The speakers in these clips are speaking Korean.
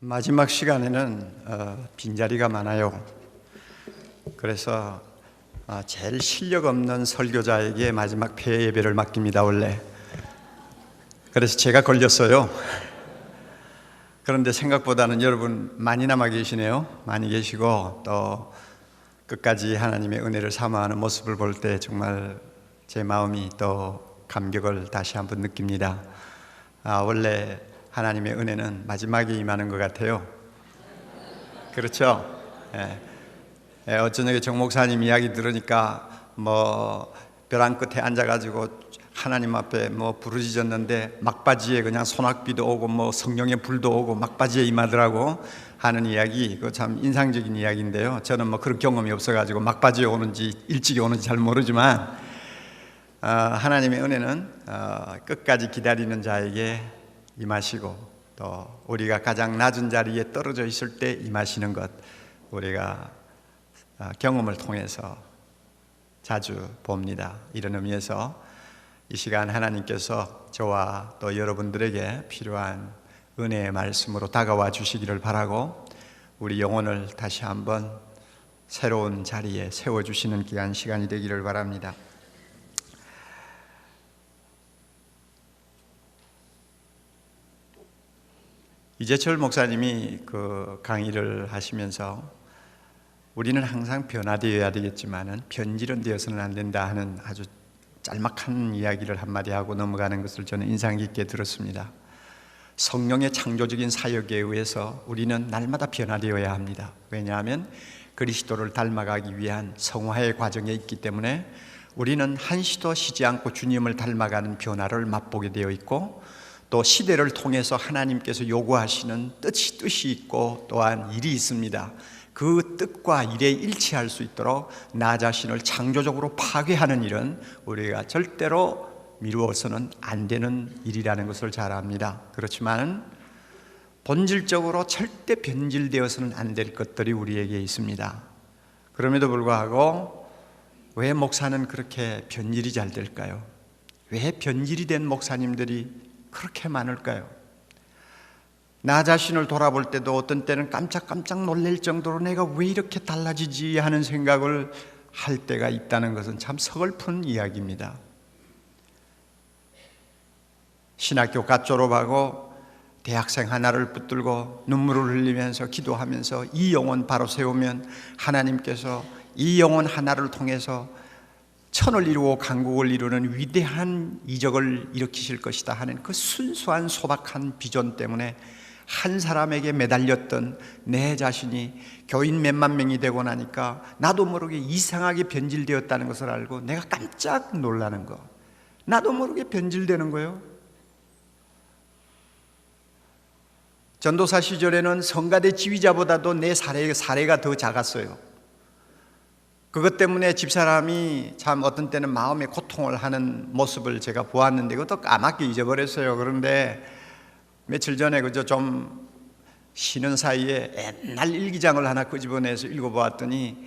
마지막 시간에는 빈자리가 많아요. 그래서 제일 실력 없는 설교자에게 마지막 폐 예배를 맡깁니다, 원래. 그래서 제가 걸렸어요. 그런데 생각보다는 여러분 많이 남아 계시네요. 많이 계시고 또 끝까지 하나님의 은혜를 사모하는 모습을 볼 때 정말 제 마음이 또 감격을 다시 한번 느낍니다. 원래 하나님의 은혜는 마지막에 임하는 것 같아요. 그렇죠? 어쩌녁에 정 목사님 이야기 들으니까 벼랑 끝에 앉아가지고 하나님 앞에 부르짖었는데 막바지에 그냥 소낙비도 오고 성령의 불도 오고 막바지에 임하더라고 하는 이야기, 그거 참 인상적인 이야기인데요. 저는 그런 경험이 없어가지고 막바지에 오는지 일찍이 오는지 잘 모르지만 하나님의 은혜는 끝까지 기다리는 자에게 임하시고 또 우리가 가장 낮은 자리에 떨어져 있을 때 임하시는 것, 우리가 경험을 통해서 자주 봅니다. 이런 의미에서 이 시간 하나님께서 저와 또 여러분들에게 필요한 은혜의 말씀으로 다가와 주시기를 바라고 우리 영혼을 다시 한번 새로운 자리에 세워주시는 귀한 시간이 되기를 바랍니다. 이재철 목사님이 그 강의를 하시면서 우리는 항상 변화되어야 되겠지만은 변질은 되어서는 안 된다 하는 아주 짤막한 이야기를 한마디 하고 넘어가는 것을 저는 인상 깊게 들었습니다. 성령의 창조적인 사역에 의해서 우리는 날마다 변화되어야 합니다. 왜냐하면 그리스도를 닮아가기 위한 성화의 과정에 있기 때문에 우리는 한시도 쉬지 않고 주님을 닮아가는 변화를 맛보게 되어 있고, 또 시대를 통해서 하나님께서 요구하시는 뜻이 있고 또한 일이 있습니다. 그 뜻과 일에 일치할 수 있도록 나 자신을 창조적으로 파괴하는 일은 우리가 절대로 미루어서는 안 되는 일이라는 것을 잘 압니다. 그렇지만 본질적으로 절대 변질되어서는 안 될 것들이 우리에게 있습니다. 그럼에도 불구하고 왜 목사는 그렇게 변질이 잘 될까요? 왜 변질이 된 목사님들이 그렇게 많을까요? 나 자신을 돌아볼 때도 어떤 때는 깜짝깜짝 놀랄 정도로 내가 왜 이렇게 달라지지 하는 생각을 할 때가 있다는 것은 참 서글픈 이야기입니다. 신학교 갓 졸업하고 대학생 하나를 붙들고 눈물을 흘리면서 기도하면서 이 영혼 바로 세우면 하나님께서 이 영혼 하나를 통해서 천을 이루고 강국을 이루는 위대한 이적을 일으키실 것이다 하는 그 순수한 소박한 비전 때문에 한 사람에게 매달렸던 내 자신이 교인 몇만 명이 되고 나니까 나도 모르게 이상하게 변질되었다는 것을 알고 내가 깜짝 놀라는 거, 나도 모르게 변질되는 거예요. 전도사 시절에는 성가대 지휘자보다도 내 사례가 더 작았어요. 그것 때문에 집사람이 참 어떤 때는 마음의 고통을 하는 모습을 제가 보았는데 그것도 까맣게 잊어버렸어요. 그런데 며칠 전에 그저 좀 쉬는 사이에 옛날 일기장을 하나 끄집어내서 읽어보았더니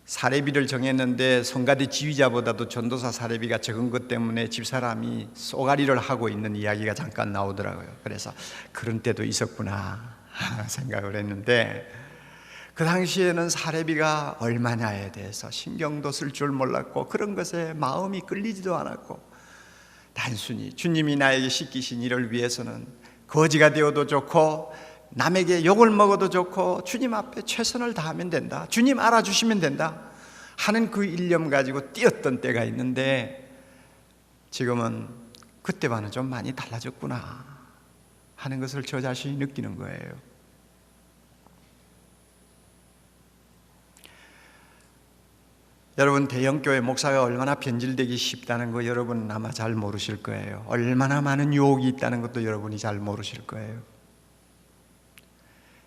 사례비를 정했는데 성가대 지휘자보다도 전도사 사례비가 적은 것 때문에 집사람이 쏘가리를 하고 있는 이야기가 잠깐 나오더라고요. 그래서 그런 때도 있었구나 생각을 했는데, 그 당시에는 사례비가 얼마냐에 대해서 신경도 쓸 줄 몰랐고 그런 것에 마음이 끌리지도 않았고, 단순히 주님이 나에게 시키신 일을 위해서는 거지가 되어도 좋고 남에게 욕을 먹어도 좋고 주님 앞에 최선을 다하면 된다, 주님 알아주시면 된다 하는 그 일념 가지고 뛰었던 때가 있는데, 지금은 그때와는 좀 많이 달라졌구나 하는 것을 저 자신이 느끼는 거예요. 여러분, 대형교회 목사가 얼마나 변질되기 쉽다는 거 여러분은 아마 잘 모르실 거예요. 얼마나 많은 유혹이 있다는 것도 여러분이 잘 모르실 거예요.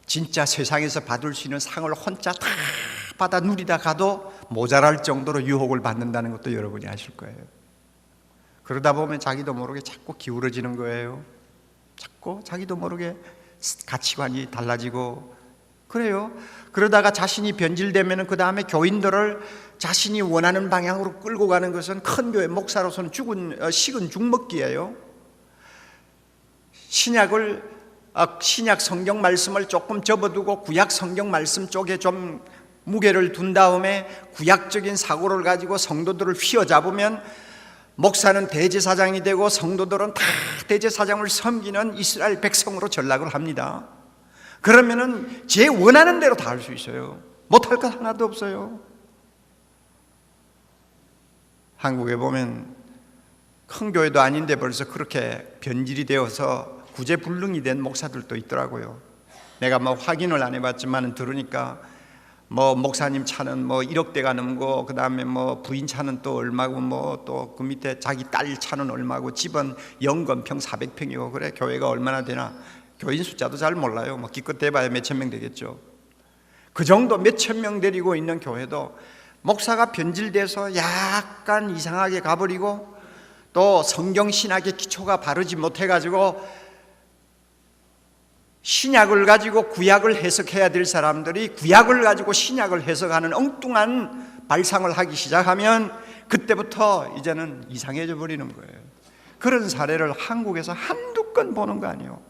진짜 세상에서 받을 수 있는 상을 혼자 다 받아 누리다 가도 모자랄 정도로 유혹을 받는다는 것도 여러분이 아실 거예요. 그러다 보면 자기도 모르게 자꾸 기울어지는 거예요. 자꾸 자기도 모르게 가치관이 달라지고 그래요. 그러다가 자신이 변질되면 그 다음에 교인들을 자신이 원하는 방향으로 끌고 가는 것은 큰 교회 목사로서는 식은 죽먹기예요. 신약을 신약 성경 말씀을 조금 접어두고 구약 성경 말씀 쪽에 좀 무게를 둔 다음에 구약적인 사고를 가지고 성도들을 휘어잡으면 목사는 대제사장이 되고 성도들은 다 대제사장을 섬기는 이스라엘 백성으로 전락을 합니다. 그러면은 제 원하는 대로 다 할 수 있어요. 못할 것 하나도 없어요. 한국에 보면 큰 교회도 아닌데 벌써 그렇게 변질이 되어서 구제불능이 된 목사들도 있더라고요. 내가 확인을 안 해봤지만 들으니까 목사님 차는 1억대가 넘고, 그 다음에 부인 차는 또 얼마고, 또 그 밑에 자기 딸 차는 얼마고, 집은 연건평 400평이고, 그래 교회가 얼마나 되나 교인 숫자도 잘 몰라요. 기껏 대봐야 몇천 명 되겠죠. 그 정도 몇천 명 데리고 있는 교회도 목사가 변질돼서 약간 이상하게 가버리고, 또 성경신학의 기초가 바르지 못해가지고 신약을 가지고 구약을 해석해야 될 사람들이 구약을 가지고 신약을 해석하는 엉뚱한 발상을 하기 시작하면 그때부터 이제는 이상해져 버리는 거예요. 그런 사례를 한국에서 한두 건 보는 거 아니에요.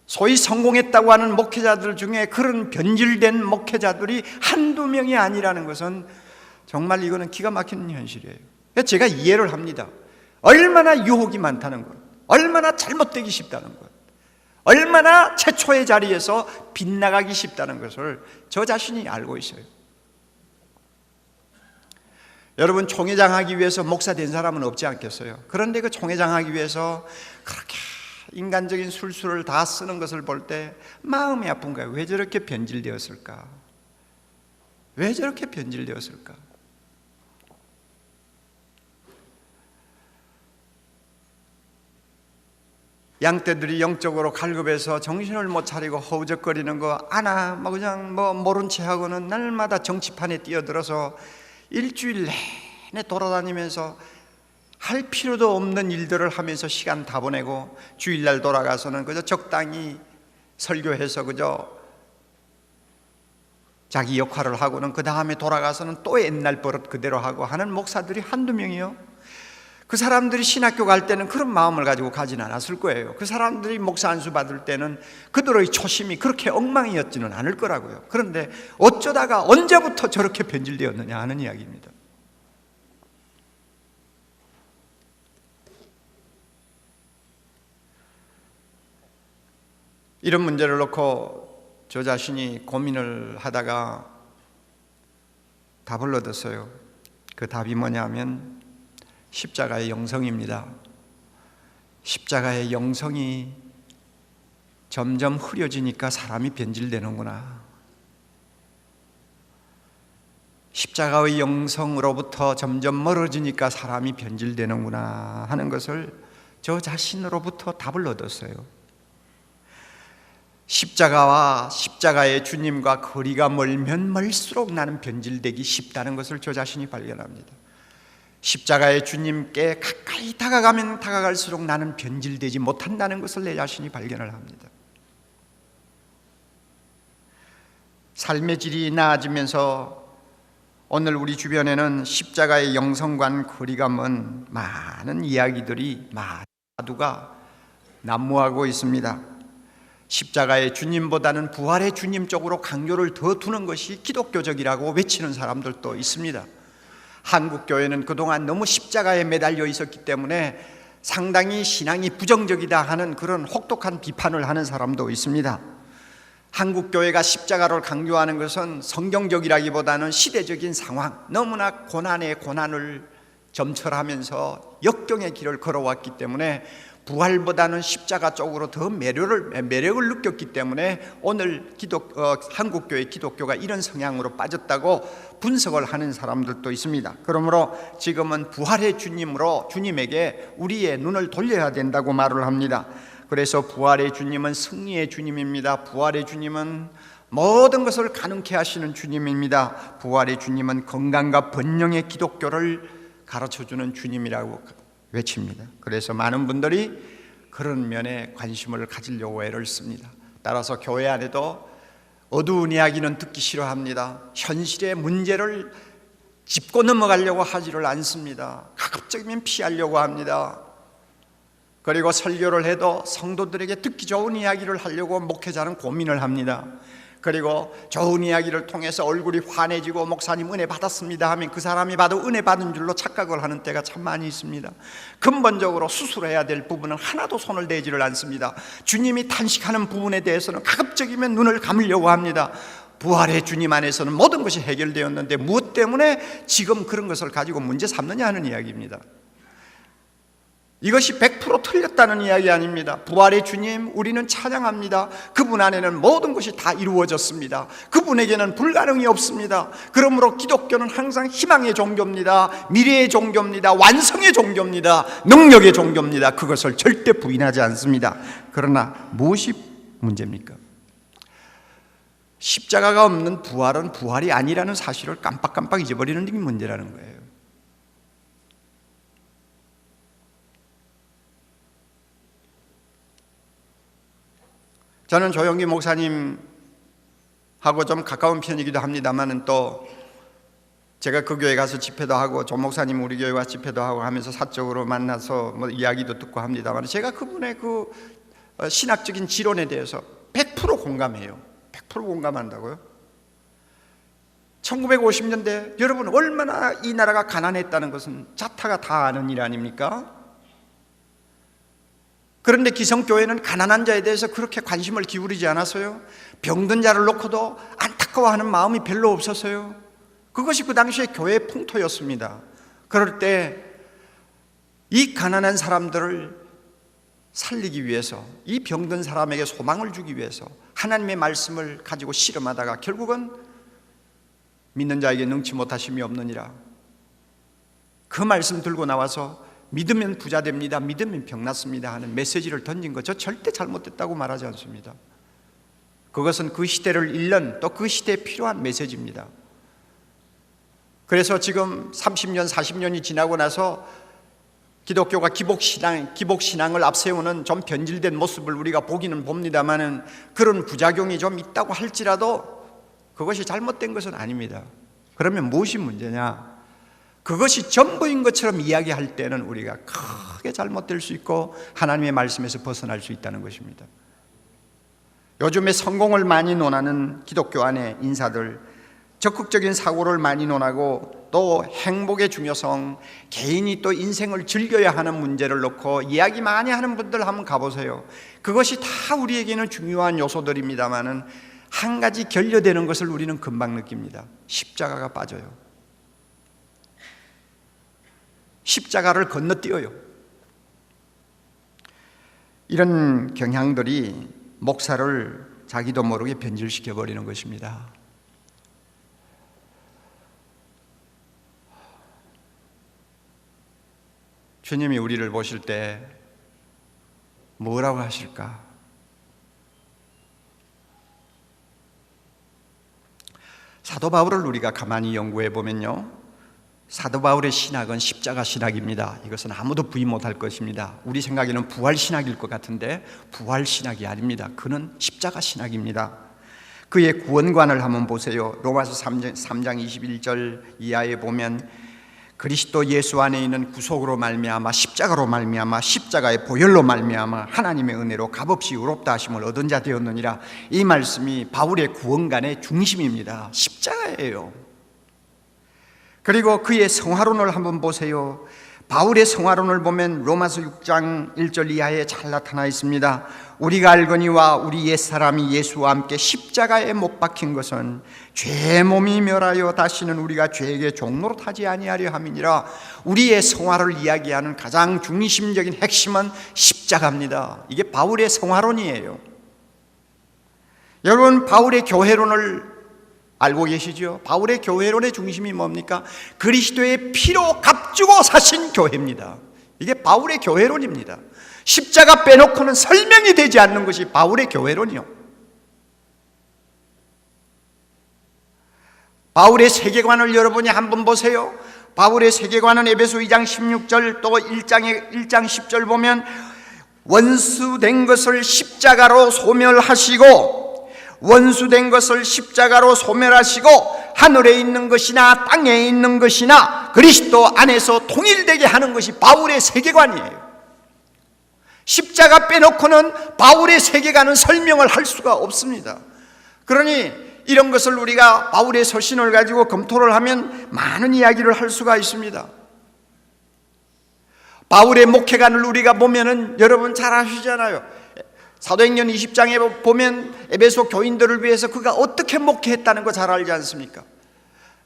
소위 성공했다고 하는 목회자들 중에 그런 변질된 목회자들이 한두 명이 아니라는 것은 정말 이거는 기가 막히는 현실이에요. 제가 이해를 합니다. 얼마나 유혹이 많다는 것, 얼마나 잘못되기 쉽다는 것, 얼마나 최초의 자리에서 빗나가기 쉽다는 것을 저 자신이 알고 있어요. 여러분, 총회장 하기 위해서 목사 된 사람은 없지 않겠어요? 그런데 그 총회장 하기 위해서 그렇게 인간적인 술수를 다 쓰는 것을 볼 때 마음이 아픈 거예요. 왜 저렇게 변질되었을까? 왜 저렇게 변질되었을까? 양떼들이 영적으로 갈급해서 정신을 못 차리고 허우적거리는 거 아나 그냥 모른 채 하고는 날마다 정치판에 뛰어들어서 일주일 내내 돌아다니면서 할 필요도 없는 일들을 하면서 시간 다 보내고, 주일날 돌아가서는 그저 적당히 설교해서 그저 자기 역할을 하고는 그 다음에 돌아가서는 또 옛날 버릇 그대로 하고 하는 목사들이 한두 명이요. 그 사람들이 신학교 갈 때는 그런 마음을 가지고 가진 않았을 거예요. 그 사람들이 목사 안수 받을 때는 그들의 초심이 그렇게 엉망이었지는 않을 거라고요. 그런데 어쩌다가 언제부터 저렇게 변질되었느냐 하는 이야기입니다. 이런 문제를 놓고 저 자신이 고민을 하다가 답을 얻었어요. 그 답이 뭐냐면 십자가의 영성입니다. 십자가의 영성이 점점 흐려지니까 사람이 변질되는구나. 십자가의 영성으로부터 점점 멀어지니까 사람이 변질되는구나 하는 것을 저 자신으로부터 답을 얻었어요. 십자가와 십자가의 주님과 거리가 멀면 멀수록 나는 변질되기 쉽다는 것을 저 자신이 발견합니다. 십자가의 주님께 가까이 다가가면 다가갈수록 나는 변질되지 못한다는 것을 내 자신이 발견을 합니다. 삶의 질이 나아지면서 오늘 우리 주변에는 십자가의 영성과 거리가 먼 많은 이야기들이 마두가 난무하고 있습니다. 십자가의 주님보다는 부활의 주님 쪽으로 강조를 더 두는 것이 기독교적이라고 외치는 사람들도 있습니다. 한국 교회는 그동안 너무 십자가에 매달려 있었기 때문에 상당히 신앙이 부정적이다 하는 그런 혹독한 비판을 하는 사람도 있습니다. 한국 교회가 십자가를 강조하는 것은 성경적이라기보다는 시대적인 상황, 너무나 고난에 고난을 점철하면서 역경의 길을 걸어왔기 때문에 부활보다는 십자가 쪽으로 더 매력을 느꼈기 때문에 오늘 한국교회 기독교가 이런 성향으로 빠졌다고 분석을 하는 사람들도 있습니다. 그러므로 지금은 부활의 주님으로 주님에게 우리의 눈을 돌려야 된다고 말을 합니다. 그래서 부활의 주님은 승리의 주님입니다. 부활의 주님은 모든 것을 가능케 하시는 주님입니다. 부활의 주님은 건강과 번영의 기독교를 가르쳐주는 주님이라고 외칩니다. 그래서 많은 분들이 그런 면에 관심을 가지려고 애를 씁니다. 따라서 교회 안에도 어두운 이야기는 듣기 싫어합니다. 현실의 문제를 짚고 넘어가려고 하지를 않습니다. 가급적이면 피하려고 합니다. 그리고 설교를 해도 성도들에게 듣기 좋은 이야기를 하려고 목회자는 고민을 합니다. 그리고 좋은 이야기를 통해서 얼굴이 환해지고 목사님 은혜 받았습니다 하면 그 사람이 봐도 은혜 받은 줄로 착각을 하는 때가 참 많이 있습니다. 근본적으로 수술해야 될 부분은 하나도 손을 대지를 않습니다. 주님이 탄식하는 부분에 대해서는 가급적이면 눈을 감으려고 합니다. 부활의 주님 안에서는 모든 것이 해결되었는데 무엇 때문에 지금 그런 것을 가지고 문제 삼느냐 하는 이야기입니다. 이것이 100% 틀렸다는 이야기 아닙니다. 부활의 주님 우리는 찬양합니다. 그분 안에는 모든 것이 다 이루어졌습니다. 그분에게는 불가능이 없습니다. 그러므로 기독교는 항상 희망의 종교입니다. 미래의 종교입니다. 완성의 종교입니다. 능력의 종교입니다. 그것을 절대 부인하지 않습니다. 그러나 무엇이 문제입니까? 십자가가 없는 부활은 부활이 아니라는 사실을 깜빡깜빡 잊어버리는 게 문제라는 거예요. 저는 조영기 목사님하고 좀 가까운 편이기도 합니다만 또 제가 그 교회 가서 집회도 하고 조 목사님 우리 교회 와서 집회도 하고 하면서 사적으로 만나서 뭐 이야기도 듣고 합니다만 제가 그분의 그 신학적인 지론에 대해서 100% 공감해요. 100% 공감한다고요? 1950년대 여러분 얼마나 이 나라가 가난했다는 것은 자타가 다 아는 일 아닙니까? 그런데 기성교회는 가난한 자에 대해서 그렇게 관심을 기울이지 않았어요. 병든 자를 놓고도 안타까워하는 마음이 별로 없었어요. 그것이 그 당시에 교회의 풍토였습니다. 그럴 때 이 가난한 사람들을 살리기 위해서, 이 병든 사람에게 소망을 주기 위해서 하나님의 말씀을 가지고 씨름하다가 결국은 믿는 자에게 능치 못하심이 없느니라, 그 말씀 들고 나와서 믿으면 부자 됩니다, 믿으면 병 낫습니다 하는 메시지를 던진 거, 저 절대 잘못됐다고 말하지 않습니다. 그것은 그 시대를 읽는, 또 그 시대에 필요한 메시지입니다. 그래서 지금 30년, 40년이 지나고 나서 기독교가 기복신앙을 앞세우는 좀 변질된 모습을 우리가 보기는 봅니다만은 그런 부작용이 좀 있다고 할지라도 그것이 잘못된 것은 아닙니다. 그러면 무엇이 문제냐? 그것이 전부인 것처럼 이야기할 때는 우리가 크게 잘못될 수 있고 하나님의 말씀에서 벗어날 수 있다는 것입니다. 요즘에 성공을 많이 논하는 기독교 안에 인사들, 적극적인 사고를 많이 논하고 또 행복의 중요성, 개인이 또 인생을 즐겨야 하는 문제를 놓고 이야기 많이 하는 분들 한번 가보세요. 그것이 다 우리에게는 중요한 요소들입니다만은 한 가지 결여되는 것을 우리는 금방 느낍니다. 십자가가 빠져요. 십자가를 건너뛰어요. 이런 경향들이 목사를 자기도 모르게 변질시켜 버리는 것입니다. 주님이 우리를 보실 때 뭐라고 하실까? 사도 바울을 우리가 가만히 연구해 보면요, 사도 바울의 신학은 십자가 신학입니다. 이것은 아무도 부인 못할 것입니다. 우리 생각에는 부활 신학일 것 같은데 부활 신학이 아닙니다. 그는 십자가 신학입니다. 그의 구원관을 한번 보세요. 로마서 3장 21절 이하에 보면 그리스도 예수 안에 있는 구속으로 말미암아 십자가로 말미암아 십자가의 보혈로 말미암아 하나님의 은혜로 값없이 의롭다 하심을 얻은 자 되었느니라. 이 말씀이 바울의 구원관의 중심입니다. 십자가예요. 그리고 그의 성화론을 한번 보세요. 바울의 성화론을 보면 로마서 6장 1절 이하에 잘 나타나 있습니다. 우리가 알거니와 우리 옛사람이 예수와 함께 십자가에 못 박힌 것은 죄의 몸이 멸하여 다시는 우리가 죄에게 종노릇하지 아니하려 함이니라. 우리의 성화를 이야기하는 가장 중심적인 핵심은 십자가입니다. 이게 바울의 성화론이에요. 여러분, 바울의 교회론을 알고 계시죠? 바울의 교회론의 중심이 뭡니까? 그리스도의 피로 값주고 사신 교회입니다. 이게 바울의 교회론입니다. 십자가 빼놓고는 설명이 되지 않는 것이 바울의 교회론이요. 바울의 세계관을 여러분이 한번 보세요. 바울의 세계관은 에베소 2장 16절 또 1장 10절 보면 원수된 것을 십자가로 소멸하시고, 원수된 것을 십자가로 소멸하시고 하늘에 있는 것이나 땅에 있는 것이나 그리스도 안에서 통일되게 하는 것이 바울의 세계관이에요. 십자가 빼놓고는 바울의 세계관은 설명을 할 수가 없습니다. 그러니 이런 것을 우리가 바울의 서신을 가지고 검토를 하면 많은 이야기를 할 수가 있습니다. 바울의 목회관을 우리가 보면은 여러분 잘 아시잖아요. 사도행전 20장에 보면 에베소 교인들을 위해서 그가 어떻게 목회했다는 거 잘 알지 않습니까?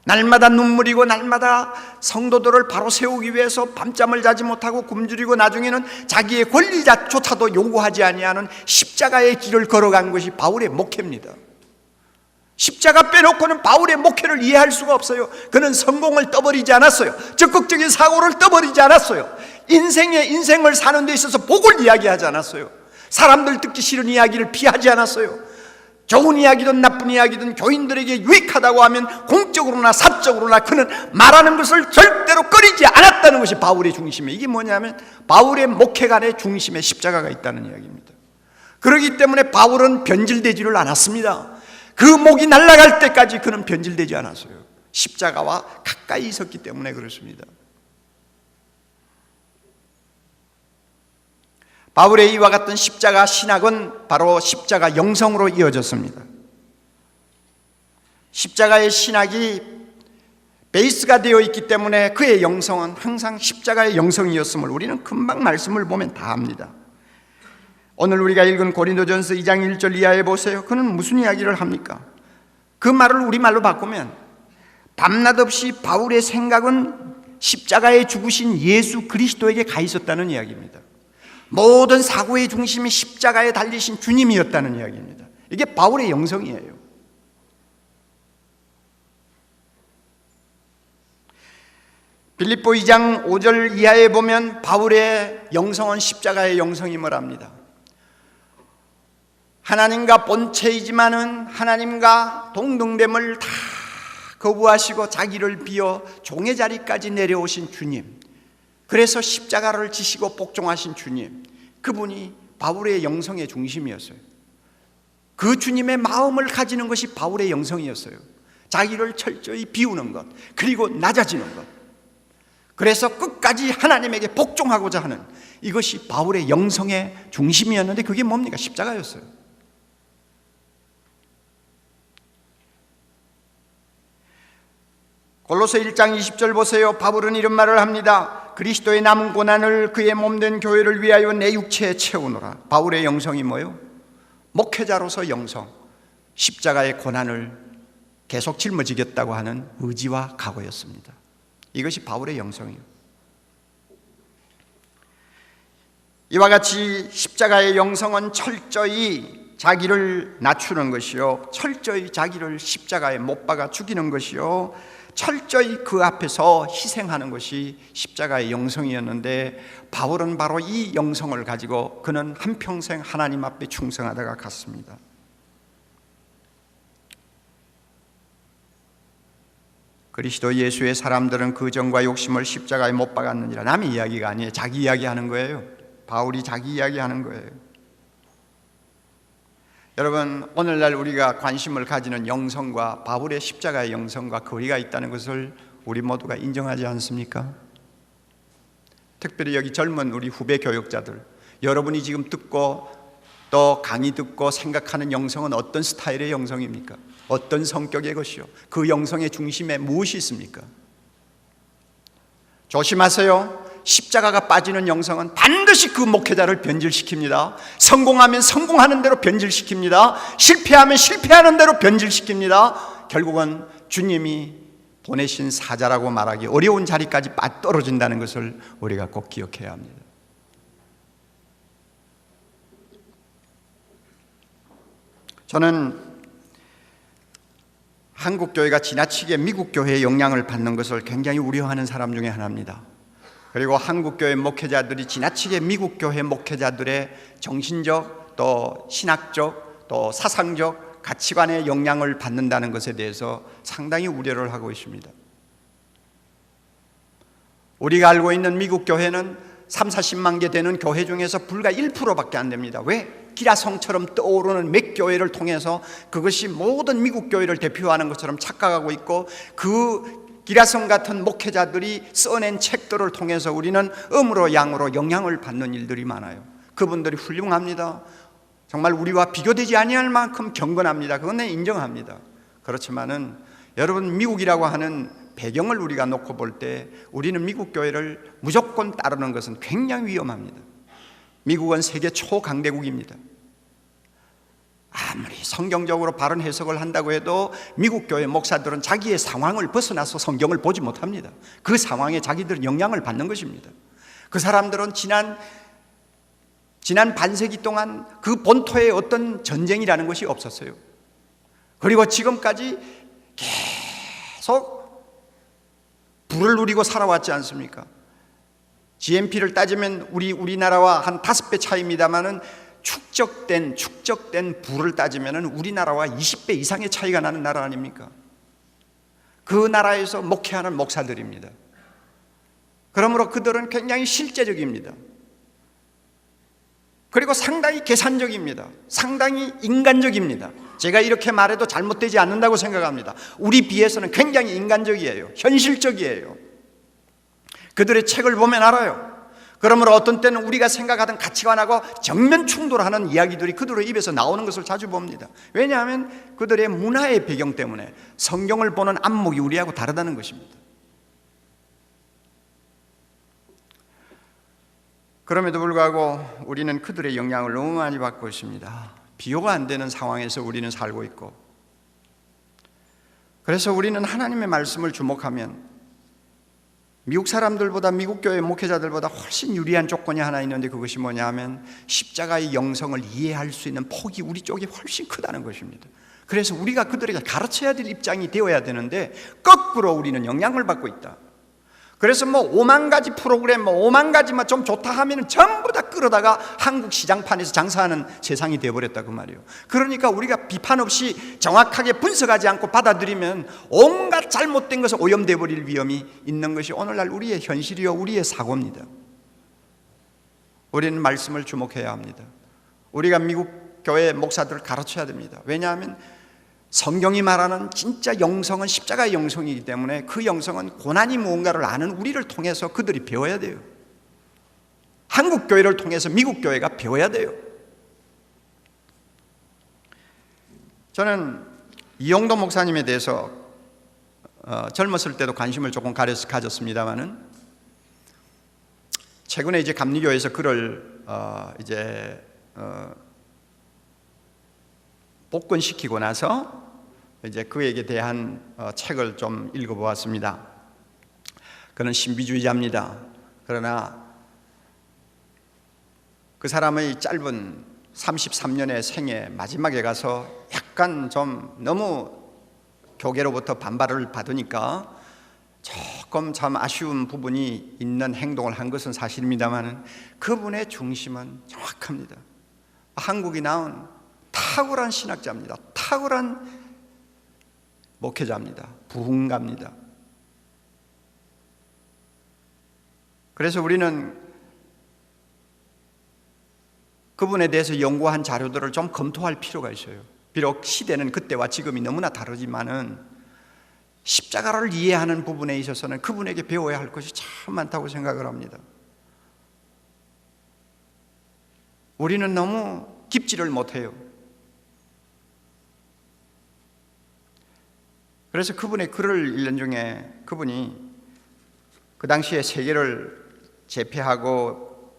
날마다 눈물이고 날마다 성도들을 바로 세우기 위해서 밤잠을 자지 못하고 굶주리고 나중에는 자기의 권리조차도 요구하지 아니하는 십자가의 길을 걸어간 것이 바울의 목회입니다. 십자가 빼놓고는 바울의 목회를 이해할 수가 없어요. 그는 성공을 떠버리지 않았어요. 적극적인 사고를 떠버리지 않았어요. 인생을 사는 데 있어서 복을 이야기하지 않았어요. 사람들 듣기 싫은 이야기를 피하지 않았어요. 좋은 이야기든 나쁜 이야기든 교인들에게 유익하다고 하면 공적으로나 사적으로나 그는 말하는 것을 절대로 꺼리지 않았다는 것이 바울의 중심이에요. 이게 뭐냐면 바울의 목회관의 중심에 십자가가 있다는 이야기입니다. 그렇기 때문에 바울은 변질되지를 않았습니다. 그 목이 날아갈 때까지 그는 변질되지 않았어요. 십자가와 가까이 있었기 때문에 그렇습니다. 바울의 이와 같은 십자가 신학은 바로 십자가 영성으로 이어졌습니다. 십자가의 신학이 베이스가 되어 있기 때문에 그의 영성은 항상 십자가의 영성이었음을 우리는 금방 말씀을 보면 다 압니다. 오늘 우리가 읽은 고린도전서 2장 1절 이하에 보세요. 그는 무슨 이야기를 합니까? 그 말을 우리말로 바꾸면 밤낮 없이 바울의 생각은 십자가에 죽으신 예수 그리스도에게 가 있었다는 이야기입니다. 모든 사고의 중심이 십자가에 달리신 주님이었다는 이야기입니다. 이게 바울의 영성이에요. 빌립보 2장 5절 이하에 보면 바울의 영성은 십자가의 영성임을 압니다. 하나님과 본체이지만은 하나님과 동등됨을 다 거부하시고 자기를 비워 종의 자리까지 내려오신 주님, 그래서 십자가를 지시고 복종하신 주님, 그분이 바울의 영성의 중심이었어요. 그 주님의 마음을 가지는 것이 바울의 영성이었어요. 자기를 철저히 비우는 것, 그리고 낮아지는 것, 그래서 끝까지 하나님에게 복종하고자 하는 이것이 바울의 영성의 중심이었는데 그게 뭡니까? 십자가였어요. 골로새 1장 20절 보세요. 바울은 이런 말을 합니다. 그리스도의 남은 고난을 그의 몸된 교회를 위하여 내 육체에 채우노라. 바울의 영성이 뭐예요? 목회자로서 영성, 십자가의 고난을 계속 짊어지겠다고 하는 의지와 각오였습니다. 이것이 바울의 영성이에요. 이와 같이 십자가의 영성은 철저히 자기를 낮추는 것이요, 철저히 자기를 십자가에 못 박아 죽이는 것이요, 철저히 그 앞에서 희생하는 것이 십자가의 영성이었는데 바울은 바로 이 영성을 가지고 그는 한평생 하나님 앞에 충성하다가 갔습니다. 그리스도 예수의 사람들은 그 정과 욕심을 십자가에 못 박았느니라. 남의 이야기가 아니에요. 자기 이야기하는 거예요. 바울이 자기 이야기하는 거예요. 여러분, 오늘날 우리가 관심을 가지는 영성과 바울의 십자가의 영성과 거리가 있다는 것을 우리 모두가 인정하지 않습니까? 특별히 여기 젊은 우리 후배 교역자들, 여러분이 지금 듣고 또 강의 듣고 생각하는 영성은 어떤 스타일의 영성입니까? 어떤 성격의 것이요? 그 영성의 중심에 무엇이 있습니까? 조심하세요. 십자가가 빠지는 영성은 반드시 그 목회자를 변질시킵니다. 성공하면 성공하는 대로 변질시킵니다. 실패하면 실패하는 대로 변질시킵니다. 결국은 주님이 보내신 사자라고 말하기 어려운 자리까지 떨어진다는 것을 우리가 꼭 기억해야 합니다. 저는 한국교회가 지나치게 미국교회의 영향을 받는 것을 굉장히 우려하는 사람 중에 하나입니다. 그리고 한국교회 목회자들이 지나치게 미국교회 목회자들의 정신적 또 신학적 또 사상적 가치관의 영향을 받는다는 것에 대해서 상당히 우려를 하고 있습니다. 우리가 알고 있는 미국교회는 30-40만 개 되는 교회 중에서 불과 1%밖에 안 됩니다. 왜? 기라성처럼 떠오르는 몇 교회를 통해서 그것이 모든 미국 교회를 대표하는 것처럼 착각하고 있고, 그 기라성 같은 목회자들이 써낸 책들을 통해서 우리는 음으로 양으로 영향을 받는 일들이 많아요. 그분들이 훌륭합니다. 정말 우리와 비교되지 아니할 만큼 경건합니다. 그건 내가 인정합니다. 그렇지만은 여러분, 미국이라고 하는 배경을 우리가 놓고 볼 때 우리는 미국 교회를 무조건 따르는 것은 굉장히 위험합니다. 미국은 세계 초강대국입니다. 아무리 성경적으로 바른 해석을 한다고 해도 미국 교회 목사들은 자기의 상황을 벗어나서 성경을 보지 못합니다. 그 상황에 자기들은 영향을 받는 것입니다. 그 사람들은 지난 반세기 동안 그 본토에 어떤 전쟁이라는 것이 없었어요. 그리고 지금까지 계속 부를 누리고 살아왔지 않습니까? GNP를 따지면 우리나라와 한 5배 차이입니다만은 축적된 부를 따지면 우리나라와 20배 이상의 차이가 나는 나라 아닙니까? 그 나라에서 목회하는 목사들입니다. 그러므로 그들은 굉장히 실제적입니다. 그리고 상당히 계산적입니다. 상당히 인간적입니다. 제가 이렇게 말해도 잘못되지 않는다고 생각합니다. 우리 비해서는 굉장히 인간적이에요. 현실적이에요. 그들의 책을 보면 알아요. 그러므로 어떤 때는 우리가 생각하던 가치관하고 정면 충돌하는 이야기들이 그들의 입에서 나오는 것을 자주 봅니다. 왜냐하면 그들의 문화의 배경 때문에 성경을 보는 안목이 우리하고 다르다는 것입니다. 그럼에도 불구하고 우리는 그들의 영향을 너무 많이 받고 있습니다. 비교가 안 되는 상황에서 우리는 살고 있고, 그래서 우리는 하나님의 말씀을 주목하면 미국 사람들보다, 미국 교회 목회자들보다 훨씬 유리한 조건이 하나 있는데, 그것이 뭐냐 하면 십자가의 영성을 이해할 수 있는 폭이 우리 쪽이 훨씬 크다는 것입니다. 그래서 우리가 그들에게 가르쳐야 될 입장이 되어야 되는데 거꾸로 우리는 영향을 받고 있다. 그래서 5만 가지 프로그램, 5만 가지 좀 좋다 하면 전부 다 끌어다가 한국 시장판에서 장사하는 세상이 되어버렸다 그 말이에요. 그러니까 우리가 비판 없이 정확하게 분석하지 않고 받아들이면 온갖 잘못된 것을 오염되어 버릴 위험이 있는 것이 오늘날 우리의 현실이요, 우리의 사고입니다. 우리는 말씀을 주목해야 합니다. 우리가 미국 교회 목사들을 가르쳐야 됩니다. 왜냐하면 성경이 말하는 진짜 영성은 십자가의 영성이기 때문에 그 영성은 고난이 무언가를 아는 우리를 통해서 그들이 배워야 돼요. 한국 교회를 통해서 미국 교회가 배워야 돼요. 저는 이용도 목사님에 대해서 젊었을 때도 관심을 조금 가졌습니다만은 최근에 이제 감리교에서 그를 복권시키고 나서 이제 그에게 대한 책을 좀 읽어보았습니다. 그는 신비주의자입니다. 그러나 그 사람의 짧은 33년의 생애 마지막에 가서 약간 좀 너무 교계로부터 반발을 받으니까 조금 참 아쉬운 부분이 있는 행동을 한 것은 사실입니다만 그분의 중심은 정확합니다. 한국이 낳은 탁월한 신학자입니다. 탁월한 목회자입니다. 부흥가입니다. 그래서 우리는 그분에 대해서 연구한 자료들을 좀 검토할 필요가 있어요. 비록 시대는 그때와 지금이 너무나 다르지만은 십자가를 이해하는 부분에 있어서는 그분에게 배워야 할 것이 참 많다고 생각을 합니다. 우리는 너무 깊지를 못해요. 그래서 그분의 글을 읽는 중에 그분이 그 당시에 세계를 제패하고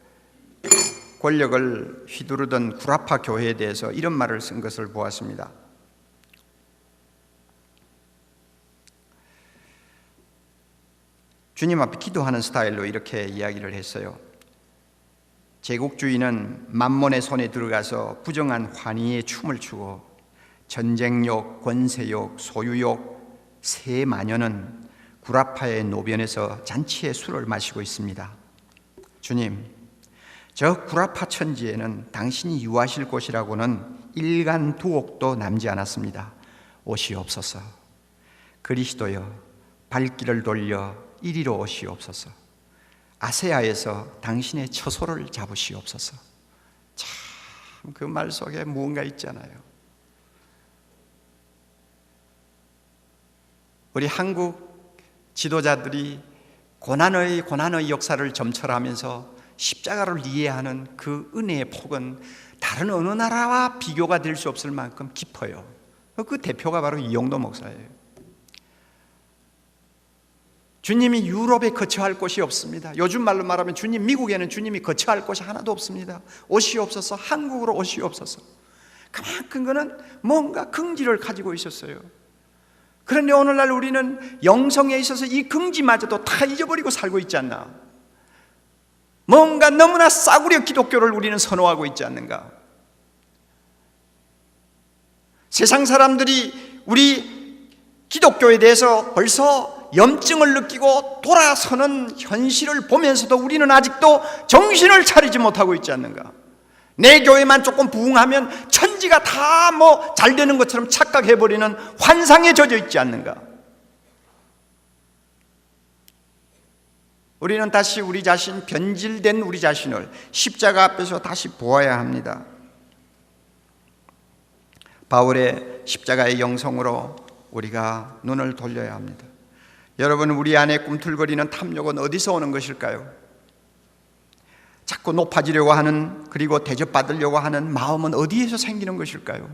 권력을 휘두르던 구라파 교회에 대해서 이런 말을 쓴 것을 보았습니다. 주님 앞에 기도하는 스타일로 이렇게 이야기를 했어요. 제국주의는 만몬의 손에 들어가서 부정한 환희의 춤을 추고 전쟁욕, 권세욕, 소유욕, 세마녀는 구라파의 노변에서 잔치의 술을 마시고 있습니다. 주님, 저 구라파 천지에는 당신이 유하실 곳이라고는 일간 두옥도 남지 않았습니다. 오시옵소서. 그리스도여, 발길을 돌려 이리로 오시옵소서. 아세아에서 당신의 처소를 잡으시옵소서. 참 그 말 속에 무언가 있잖아요. 우리 한국 지도자들이 고난의 역사를 점철하면서 십자가를 이해하는 그 은혜의 폭은 다른 어느 나라와 비교가 될 수 없을 만큼 깊어요. 그 대표가 바로 이영도 목사예요. 주님이 유럽에 거처할 곳이 없습니다. 요즘 말로 말하면 미국에는 주님이 거처할 곳이 하나도 없습니다. 오시옵소서, 한국으로 오시옵소서. 그만큼 그는 뭔가 긍지를 가지고 있었어요. 그런데 오늘날 우리는 영성에 있어서 이 긍지마저도 다 잊어버리고 살고 있지 않나? 뭔가 너무나 싸구려 기독교를 우리는 선호하고 있지 않는가? 세상 사람들이 우리 기독교에 대해서 벌써 염증을 느끼고 돌아서는 현실을 보면서도 우리는 아직도 정신을 차리지 못하고 있지 않는가? 내 교회만 조금 부흥하면 천지가 다 잘 되는 것처럼 착각해버리는 환상에 젖어 있지 않는가? 우리는 다시 우리 자신, 변질된 우리 자신을 십자가 앞에서 다시 보아야 합니다. 바울의 십자가의 영성으로 우리가 눈을 돌려야 합니다. 여러분, 우리 안에 꿈틀거리는 탐욕은 어디서 오는 것일까요? 자꾸 높아지려고 하는, 그리고 대접받으려고 하는 마음은 어디에서 생기는 것일까요?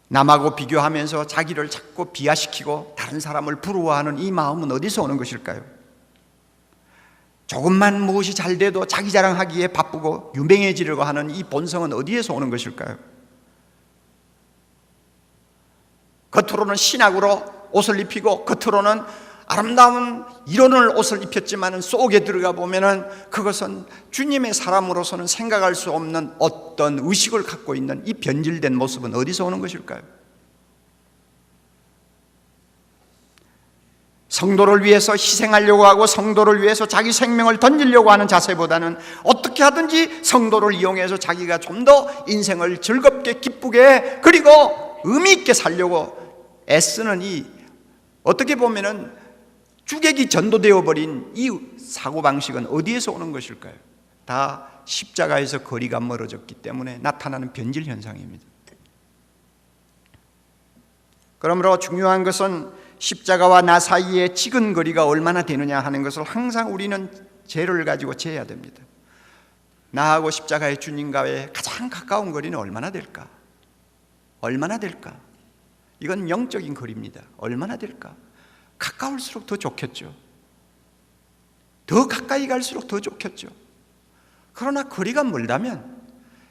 남하고 비교하면서 자기를 자꾸 비하시키고 다른 사람을 부러워하는 이 마음은 어디서 오는 것일까요? 조금만 무엇이 잘 돼도 자기 자랑하기에 바쁘고 유명해지려고 하는 이 본성은 어디에서 오는 것일까요? 겉으로는 신학으로 옷을 입히고 겉으로는 아름다운 이론을 옷을 입혔지만 속에 들어가 보면은 그것은 주님의 사람으로서는 생각할 수 없는 어떤 의식을 갖고 있는 이 변질된 모습은 어디서 오는 것일까요? 성도를 위해서 희생하려고 하고 성도를 위해서 자기 생명을 던지려고 하는 자세보다는 어떻게 하든지 성도를 이용해서 자기가 좀 더 인생을 즐겁게 기쁘게 그리고 의미 있게 살려고 애쓰는 이 어떻게 보면은 주객이 전도되어 버린 이 사고방식은 어디에서 오는 것일까요? 다 십자가에서 거리가 멀어졌기 때문에 나타나는 변질 현상입니다. 그러므로 중요한 것은 십자가와 나 사이의 찍은 거리가 얼마나 되느냐 하는 것을 항상 우리는 재를 가지고 재야 됩니다. 나하고 십자가의 주님과의 가장 가까운 거리는 얼마나 될까? 얼마나 될까? 이건 영적인 거리입니다. 얼마나 될까? 가까울수록 더 좋겠죠. 더 가까이 갈수록 더 좋겠죠. 그러나 거리가 멀다면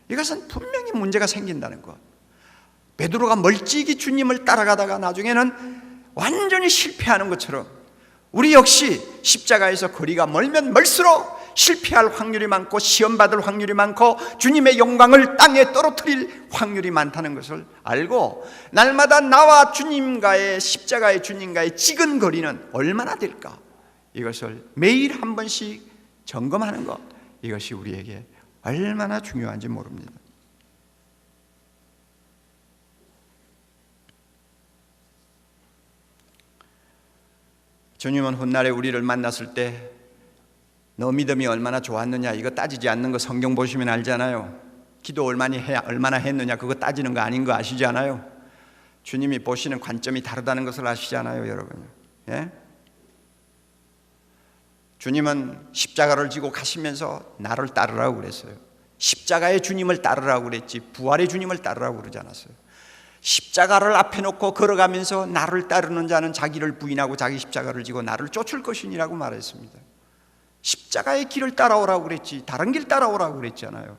이것은 분명히 문제가 생긴다는 것. 베드로가 멀찍이 주님을 따라가다가 나중에는 완전히 실패하는 것처럼 우리 역시 십자가에서 거리가 멀면 멀수록 실패할 확률이 많고 시험받을 확률이 많고 주님의 영광을 땅에 떨어뜨릴 확률이 많다는 것을 알고 날마다 나와 주님과의 십자가의 주님과의 찍은 거리는 얼마나 될까? 이것을 매일 한 번씩 점검하는 것, 이것이 우리에게 얼마나 중요한지 모릅니다. 주님은 훗날에 우리를 만났을 때 너 믿음이 얼마나 좋았느냐 이거 따지지 않는 거 성경 보시면 알잖아요. 기도 얼마나 했느냐 그거 따지는 거 아닌 거 아시잖아요. 주님이 보시는 관점이 다르다는 것을 아시잖아요, 여러분. 예? 주님은 십자가를 지고 가시면서 나를 따르라고 그랬어요. 십자가의 주님을 따르라고 그랬지 부활의 주님을 따르라고 그러지 않았어요. 십자가를 앞에 놓고 걸어가면서 나를 따르는 자는 자기를 부인하고 자기 십자가를 지고 나를 쫓을 것이니라고 말했습니다. 십자가의 길을 따라오라고 그랬지 다른 길 따라오라고 그랬잖아요.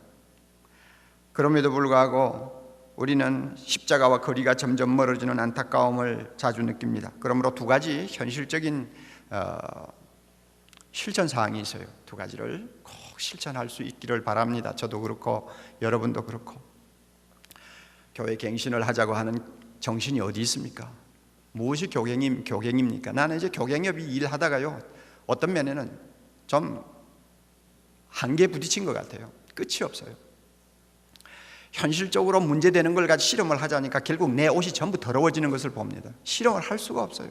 그럼에도 불구하고 우리는 십자가와 거리가 점점 멀어지는 안타까움을 자주 느낍니다. 그러므로 두 가지 현실적인 실천 사항이 있어요. 두 가지를 꼭 실천할 수 있기를 바랍니다. 저도 그렇고 여러분도 그렇고. 교회 갱신을 하자고 하는 정신이 어디 있습니까? 무엇이 교갱입니까? 나는 이제 교갱협이 일하다가요 어떤 면에는 좀 한계에 부딪힌 것 같아요. 끝이 없어요. 현실적으로 문제되는 걸 가지고 실험을 하자니까 결국 내 옷이 전부 더러워지는 것을 봅니다. 실험을 할 수가 없어요.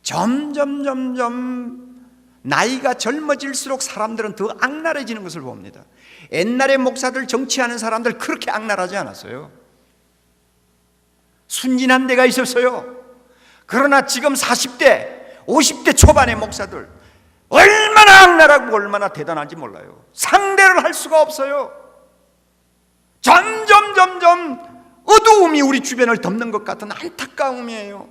점점 나이가 젊어질수록 사람들은 더 악랄해지는 것을 봅니다. 옛날에 목사들 정치하는 사람들 그렇게 악랄하지 않았어요. 순진한 데가 있었어요. 그러나 지금 40대 50대 초반의 목사들 얼마나 나라고 얼마나 대단한지 몰라요. 상대를 할 수가 없어요. 점점 어두움이 우리 주변을 덮는 것 같은 안타까움이에요.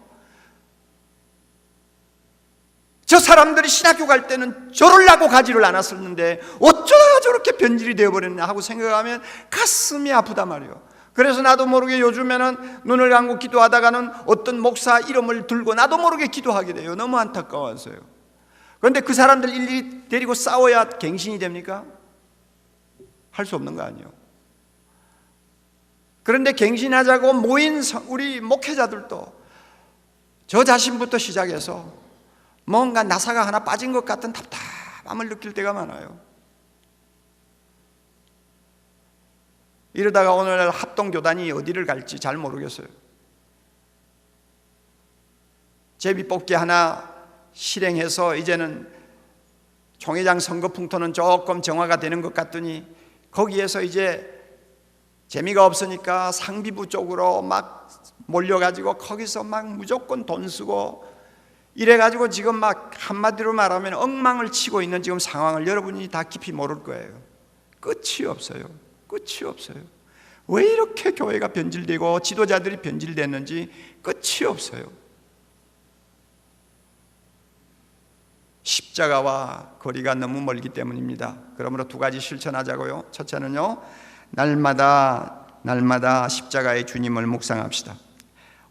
저 사람들이 신학교 갈 때는 저러려고 가지를 않았었는데 어쩌다가 저렇게 변질이 되어버렸나 하고 생각하면 가슴이 아프단 말이에요. 그래서 나도 모르게 요즘에는 눈을 감고 기도하다가는 어떤 목사 이름을 들고 나도 모르게 기도하게 돼요. 너무 안타까워서요. 그런데 그 사람들 일일이 데리고 싸워야 갱신이 됩니까? 할 수 없는 거 아니에요. 그런데 갱신하자고 모인 우리 목회자들도 저 자신부터 시작해서 뭔가 나사가 하나 빠진 것 같은 답답함을 느낄 때가 많아요. 이러다가 오늘날 합동교단이 어디를 갈지 잘 모르겠어요. 제비뽑기 하나 실행해서 이제는 총회장 선거 풍토는 조금 정화가 되는 것 같더니 거기에서 이제 재미가 없으니까 상비부 쪽으로 막 몰려가지고 거기서 막 무조건 돈 쓰고 이래가지고 지금 막 한마디로 말하면 엉망을 치고 있는 지금 상황을 여러분이 다 깊이 모를 거예요. 끝이 없어요. 끝이 없어요. 왜 이렇게 교회가 변질되고 지도자들이 변질됐는지 끝이 없어요. 십자가와 거리가 너무 멀기 때문입니다. 그러므로 두 가지 실천하자고요. 첫째는요, 날마다 십자가의 주님을 묵상합시다.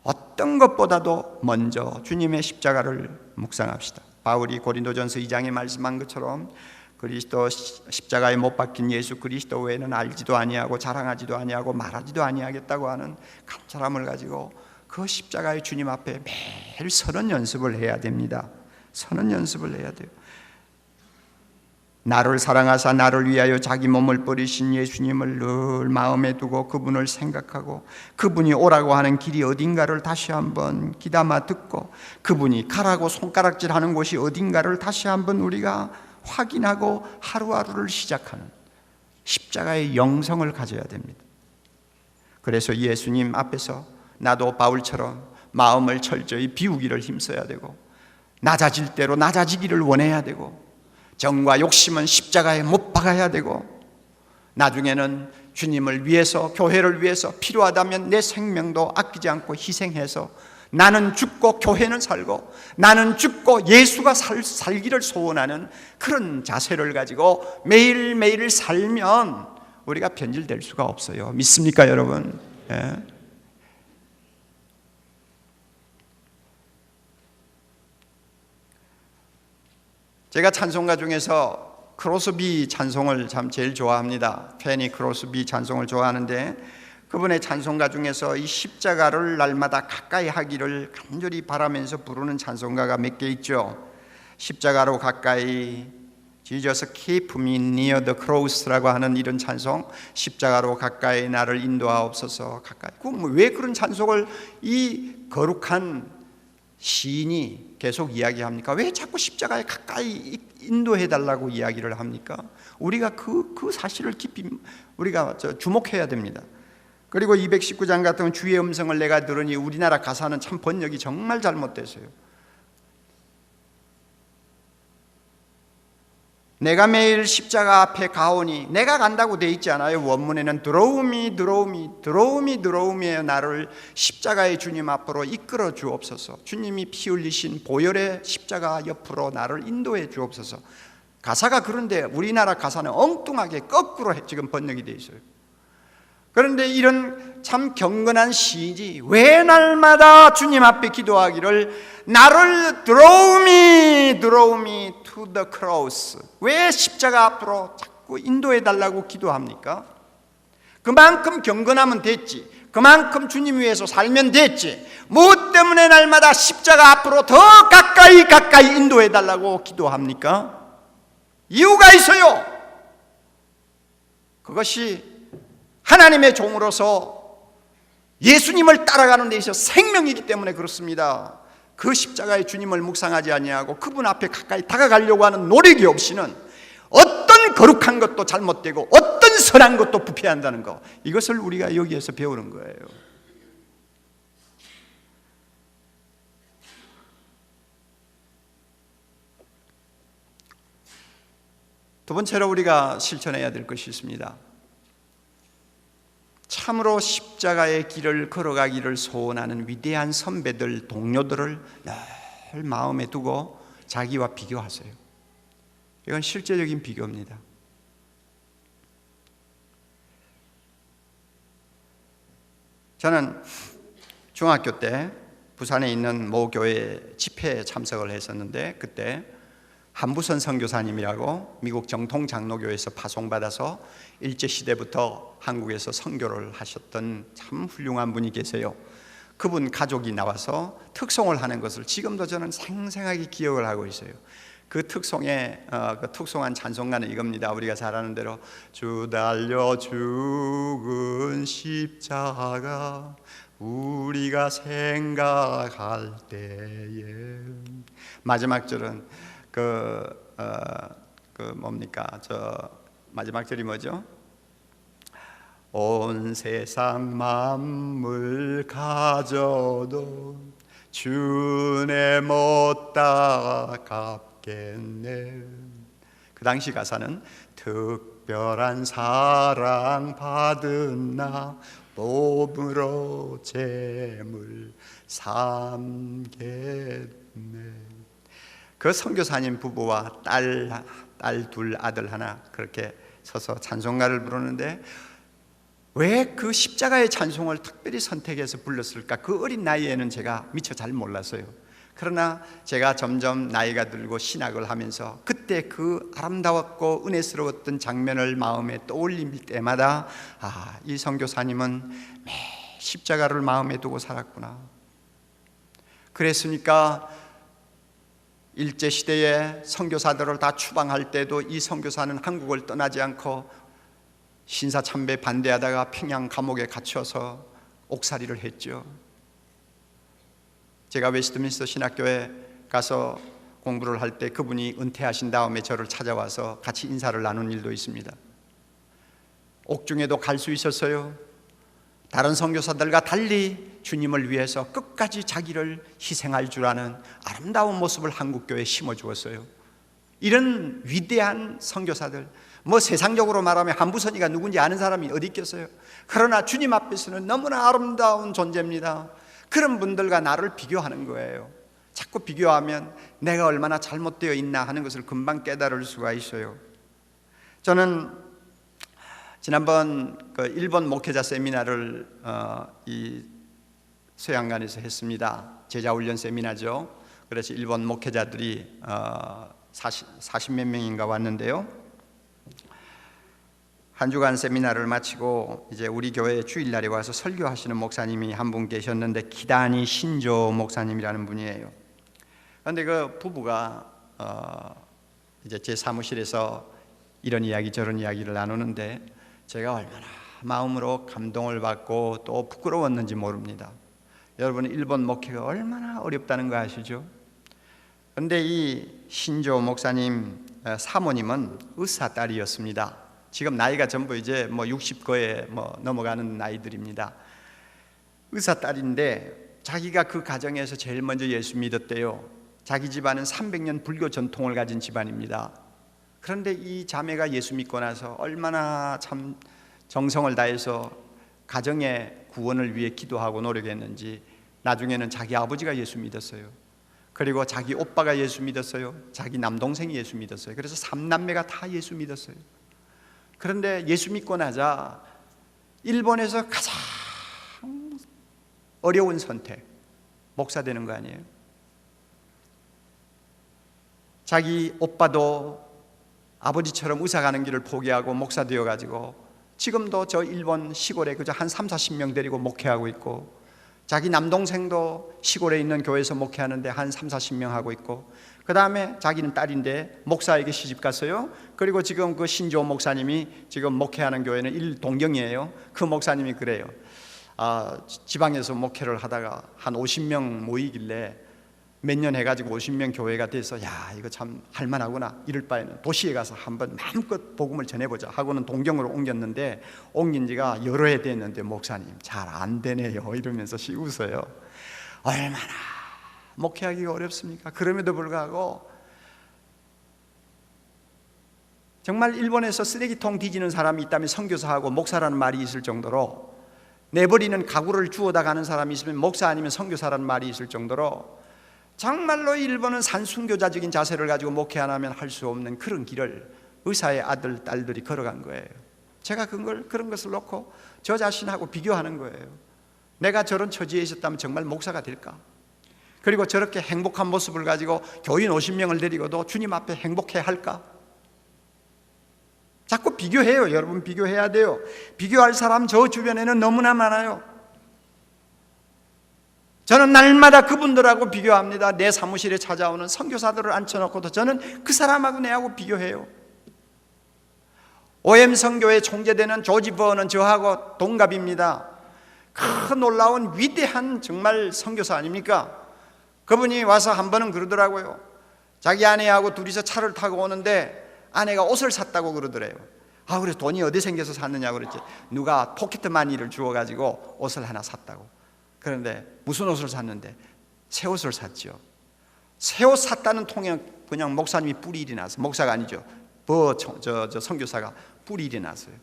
어떤 것보다도 먼저 주님의 십자가를 묵상합시다. 바울이 고린도전서 2장에 말씀한 것처럼 그리스도 십자가에 못 박힌 예수 그리스도 외에는 알지도 아니하고 자랑하지도 아니하고 말하지도 아니하겠다고 하는 간절함을 가지고 그 십자가의 주님 앞에 매일 서는 연습을 해야 됩니다. 서는 연습을 해야 돼요. 나를 사랑하사 나를 위하여 자기 몸을 버리신 예수님을 늘 마음에 두고 그분을 생각하고 그분이 오라고 하는 길이 어딘가를 다시 한번 귀담아 듣고 그분이 가라고 손가락질하는 곳이 어딘가를 다시 한번 우리가 확인하고 하루하루를 시작하는 십자가의 영성을 가져야 됩니다. 그래서 예수님 앞에서 나도 바울처럼 마음을 철저히 비우기를 힘써야 되고 낮아질 대로 낮아지기를 원해야 되고 정과 욕심은 십자가에 못 박아야 되고 나중에는 주님을 위해서 교회를 위해서 필요하다면 내 생명도 아끼지 않고 희생해서 나는 죽고 교회는 살고 나는 죽고 예수가 살기를 소원하는 그런 자세를 가지고 매일매일 살면 우리가 변질될 수가 없어요. 믿습니까 여러분? 예. 제가 찬송가 중에서 크로스비 찬송을 참 제일 좋아합니다. 페니 크로스비 찬송을 좋아하는데 그분의 찬송가 중에서 이 십자가를 날마다 가까이 하기를 간절히 바라면서 부르는 찬송가가 몇 개 있죠. 십자가로 가까이 Jesus keep me near the cross라고 하는 이런 찬송, 십자가로 가까이 나를 인도하옵소서. 가까이. 왜 그런 찬송을 이 거룩한 시인이 계속 이야기합니까? 왜 자꾸 십자가에 가까이 인도해달라고 이야기를 합니까? 우리가 그 사실을 깊이 우리가 주목해야 됩니다. 그리고 219장 같은 주의 음성을 내가 들으니 우리나라 가사는 참 번역이 정말 잘못됐어요. 내가 매일 십자가 앞에 가오니 내가 간다고 돼 있지 않아요. 원문에는 들어오미에 나를 십자가의 주님 앞으로 이끌어 주옵소서. 주님이 피 흘리신 보혈의 십자가 옆으로 나를 인도해 주옵소서. 가사가 그런데 우리나라 가사는 엉뚱하게 거꾸로 지금 번역이 돼 있어요. 그런데 이런 참 경건한 시인이 왜 날마다 주님 앞에 기도하기를 나를 들어오미 to the cross, 왜 십자가 앞으로 자꾸 인도해 달라고 기도합니까? 그만큼 경건하면 됐지, 그만큼 주님 위해서 살면 됐지, 무엇 때문에 날마다 십자가 앞으로 더 가까이 인도해 달라고 기도합니까? 이유가 있어요. 그것이 하나님의 종으로서 예수님을 따라가는 데 있어서 생명이기 때문에 그렇습니다. 그 십자가의 주님을 묵상하지 아니하고 그분 앞에 가까이 다가가려고 하는 노력이 없이는 어떤 거룩한 것도 잘못되고 어떤 선한 것도 부패한다는 것, 이것을 우리가 여기에서 배우는 거예요. 두 번째로 우리가 실천해야 될 것이 있습니다. 참으로 십자가의 길을 걸어가기를 소원하는 위대한 선배들, 동료들을 늘 마음에 두고 자기와 비교하세요. 이건 실제적인 비교입니다. 저는 중학교 때 부산에 있는 모 교회 집회에 참석을 했었는데, 그때 한부선 선교사님이라고 미국 정통 장로교회에서 파송받아서 일제시대부터 한국에서 선교를 하셨던 참 훌륭한 분이 계세요. 그분 가족이 나와서 특송을 하는 것을 지금도 저는 생생하게 기억을 하고 있어요. 그 특송의 그 특송한 찬송가는 이겁니다. 우리가 잘 아는 대로 주 달려 죽은 십자가 우리가 생각할 때에, 마지막 절은 마지막 절이 뭐죠? 온 세상 만물 가져도 주내 못다 갚겠네. 그 당시 가사는 특별한 사랑 받은 나 몸으로 재물 삼겠네. 그 선교사님 부부와 딸 둘, 아들 하나 그렇게 서서 찬송가를 부르는데, 왜 그 십자가의 찬송을 특별히 선택해서 불렀을까? 그 어린 나이에는 제가 미처 잘 몰랐어요. 그러나 제가 점점 나이가 들고 신학을 하면서 그때 그 아름다웠고 은혜스러웠던 장면을 마음에 떠올릴 때마다, 이 선교사님은 매 십자가를 마음에 두고 살았구나. 그랬으니까 일제시대에 선교사들을 다 추방할 때도 이 선교사는 한국을 떠나지 않고 신사참배 반대하다가 평양 감옥에 갇혀서 옥살이를 했죠. 제가 웨스트민스터 신학교에 가서 공부를 할 때 그분이 은퇴하신 다음에 저를 찾아와서 같이 인사를 나눈 일도 있습니다. 옥중에도 갈 수 있었어요. 다른 선교사들과 달리 주님을 위해서 끝까지 자기를 희생할 줄 아는 아름다운 모습을 한국교회에 심어주었어요. 이런 위대한 선교사들, 세상적으로 말하면 한부선이가 누군지 아는 사람이 어디 있겠어요? 그러나 주님 앞에서는 너무나 아름다운 존재입니다. 그런 분들과 나를 비교하는 거예요. 자꾸 비교하면 내가 얼마나 잘못되어 있나 하는 것을 금방 깨달을 수가 있어요. 저는 지난번 일본 목회자 세미나를 이 서양관에서 했습니다. 제자훈련 세미나죠. 그래서 일본 목회자들이 40몇 명인가 왔는데요. 한 주간 세미나를 마치고 이제 우리 교회 주일날에 와서 설교하시는 목사님이 한 분 계셨는데, 기다니 신조 목사님이라는 분이에요. 그런데 그 부부가 이제 제 사무실에서 이런 이야기 저런 이야기를 나누는데, 제가 얼마나 마음으로 감동을 받고 또 부끄러웠는지 모릅니다. 여러분, 일본 목회가 얼마나 어렵다는 거 아시죠? 그런데 이 신조 목사님 사모님은 의사 딸이었습니다. 지금 나이가 전부 이제 60거에 넘어가는 나이들입니다. 의사 딸인데 자기가 그 가정에서 제일 먼저 예수 믿었대요. 자기 집안은 300년 불교 전통을 가진 집안입니다. 그런데 이 자매가 예수 믿고 나서 얼마나 참 정성을 다해서 가정의 구원을 위해 기도하고 노력했는지, 나중에는 자기 아버지가 예수 믿었어요. 그리고 자기 오빠가 예수 믿었어요. 자기 남동생이 예수 믿었어요. 그래서 3남매가 다 예수 믿었어요. 그런데 예수 믿고 나자 일본에서 가장 어려운 선택, 목사 되는 거 아니에요? 자기 오빠도 아버지처럼 의사 가는 길을 포기하고 목사 되어가지고 지금도 저 일본 시골에 그저 한 30-40명 데리고 목회하고 있고, 자기 남동생도 시골에 있는 교회에서 목회하는데 한 30-40명 하고 있고, 그 다음에 자기는 딸인데 목사에게 시집 갔어요. 그리고 지금 그 신조 목사님이 지금 목회하는 교회는 일동경이에요. 그 목사님이 그래요. 지방에서 목회를 하다가 한 50명 모이길래 몇 년 해가지고 50명 교회가 돼서, 야, 이거 참 할만하구나, 이럴 바에는 도시에 가서 한번 마음껏 복음을 전해보자 하고는 동경으로 옮겼는데, 옮긴 지가 여러 해 됐는데 목사님 잘 안 되네요 이러면서 웃어요. 얼마나 목회하기가 어렵습니까? 그럼에도 불구하고 정말 일본에서 쓰레기통 뒤지는 사람이 있다면 선교사하고 목사라는 말이 있을 정도로, 내버리는 가구를 주워다 가는 사람이 있으면 목사 아니면 선교사라는 말이 있을 정도로 정말로 일본은 산순교자적인 자세를 가지고 목회 안 하면 할 수 없는 그런 길을 의사의 아들, 딸들이 걸어간 거예요. 제가 그런 것을 놓고 저 자신하고 비교하는 거예요. 내가 저런 처지에 있었다면 정말 목사가 될까? 그리고 저렇게 행복한 모습을 가지고 교인 50명을 데리고도 주님 앞에 행복해 할까? 자꾸 비교해요. 여러분, 비교해야 돼요. 비교할 사람 저 주변에는 너무나 많아요. 저는 날마다 그분들하고 비교합니다. 내 사무실에 찾아오는 선교사들을 앉혀놓고도 저는 그 사람하고 내하고 비교해요. OM 선교의 총재되는 조지 버는 저하고 동갑입니다. 큰 놀라운 위대한 정말 선교사 아닙니까? 그분이 와서 한 번은 그러더라고요. 자기 아내하고 둘이서 차를 타고 오는데 아내가 옷을 샀다고 그러더래요. 그래서 돈이 어디 생겨서 샀느냐고 그랬지. 누가 포켓머니를 주워가지고 옷을 하나 샀다고. 그런데 무슨 옷을 샀는데 새 옷을 샀죠. 새 옷 샀다는 통에 그냥 목사님이 뿔이 일이 났어요. 목사가 아니죠. 선교사가 뿔이 일이 났어요.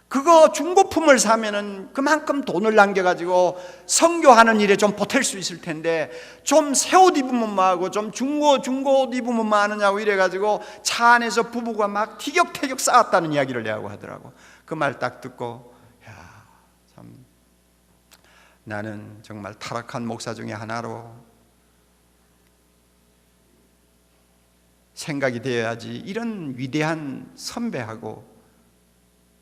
그거 중고품을 사면은 그만큼 돈을 남겨가지고 선교하는 일에 좀 보탤 수 있을 텐데, 좀 새 옷 입으면 뭐하고 좀 중고 옷 입으면 뭐 하느냐고 이래가지고 차 안에서 부부가 막 티격태격 싸웠다는 이야기를 내하고 하더라고. 그 말 딱 듣고, 야, 참 나는 정말 타락한 목사 중에 하나로 생각이 되어야지. 이런 위대한 선배하고